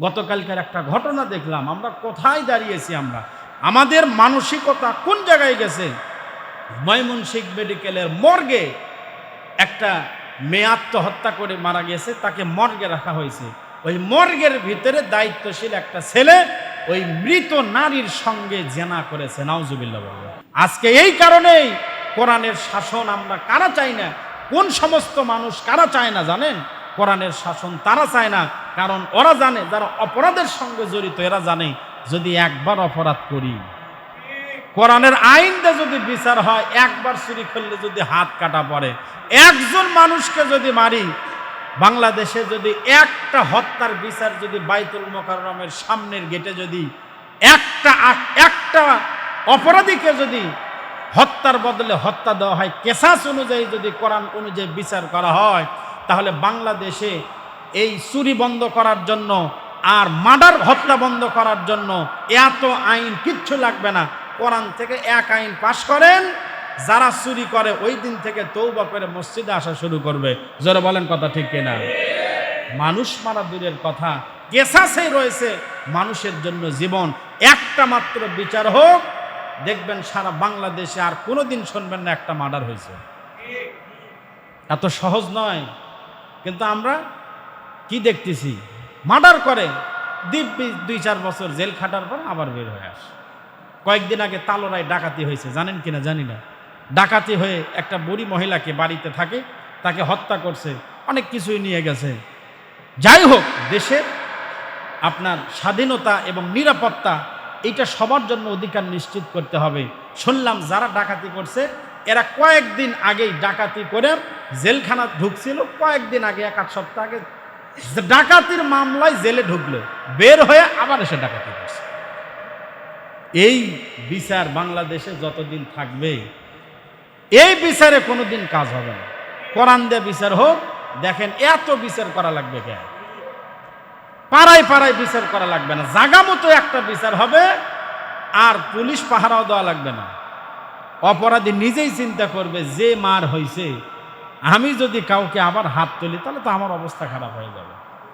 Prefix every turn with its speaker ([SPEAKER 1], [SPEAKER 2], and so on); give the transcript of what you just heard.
[SPEAKER 1] গতকালকার একটা ঘটনা দেখলাম, আমরা কোথায় দাঁড়িয়েছি, আমরা আমাদের মানসিকতা কোন জায়গায় গেছে। ময়মনসিংহ মেডিকেলের মর্গে একটা মেয়ে আত্মহত্যা করে মারা গেছে, তাকে মর্গে রাখা হয়েছে। ওই মর্গের ভিতরে দায়িত্বশীল একটা ছেলে ওই মৃত নারীর সঙ্গে জেনা করেছে, নাউজুবিল্লাহ বলে। আজকে এই কারণেই কোরআনের শাসন আমরা কারা চাই না, কোন সমস্ত মানুষ কারা চায় না জানেন? কোরআনের শাসন তারা চায় না, কারণ ওরা জানে, যারা অপরাধের সঙ্গে জড়িত এরা জানে যদি একবার অপরাধ করি, কোরআনের আইনটা যদি বিচার হয়, একবার চুরি করলে যদি হাত কাটা পড়ে, একজন মানুষকে যদি মারি, বাংলাদেশে যদি একটা হত্যার বিচার যদি বাইতুল মোকাররমের সামনের গেটে যদি একটা অপরাধীকে যদি হত্যার বদলে হত্যা দেওয়া হয়, কেসাস অনুযায়ী যদি কোরআন অনুযায়ী বিচার করা হয়, তাহলে বাংলাদেশে এই চুরি বন্ধ করার জন্য আর মার্ডার হত্যা বন্ধ করার জন্য এত আইন কিচ্ছু লাগবে না। কোরআন থেকে এক আইন পাশ করেন, যারা চুরি করে ওই দিন থেকে তওবা করে মসজিদে আসা শুরু করবে। জোরে বলেন কথা ঠিক কিনা? মানুষ মারা দূরের কথা, কেসাসেই রয়েছে মানুষের জন্য জীবন। একটা মাত্র বিচার হোক, দেখবেন সারা বাংলাদেশে আর কোনোদিন শুনবেন না একটা মার্ডার হয়েছে। এত সহজ নয়। কিন্তু আমরা কি দেখতেছি, মার্ডার করে দিব্যি 2-4 বছর জেল খাটার পর আবার বের হয়ে আসে। কয়েকদিন আগে তালোরায় ডাকাতি হয়েছে, জানেন কিনা জানি না। ডাকাতি হয়ে একটা বুড়ি মহিলাকে বাড়িতে থাকে, তাকে হত্যা করছে, অনেক কিছুই নিয়ে গেছে। যাই হোক, দেশের আপনার স্বাধীনতা এবং নিরাপত্তা এটা সবার জন্য অধিকার নিশ্চিত করতে হবে। শুনলাম যারা ডাকাতি করছে এরা কয়েকদিন আগেই ডাকাতি করে জেলখানা ঢুকছিল, কয়েকদিন আগে 1-8 সপ্তাহ আগে ডাকাতির মামলায় জেলে ঢুকলো, বের হয়ে আবার এসে ডাকাতি করছে। এই বিচার বাংলাদেশে যতদিন থাকবে এই বিচারে কোনোদিন কাজ হবে না। কোরআন দিয়ে বিচার হোক। দেখেন এত বিচার করা লাগবে কেন? পাড়ায় পাড়ায় বিচার করা লাগবে না, জাগা মতো একটা বিচার হবে, আর পুলিশ পাহারাও দেওয়া লাগবে না। অপরাধী নিজেই চিন্তা করবে, যে মার হয়েছে আমি যদি কাউকে আবার হাত তুলি তাহলে তো আমার অবস্থা খারাপ হয়ে যাবে।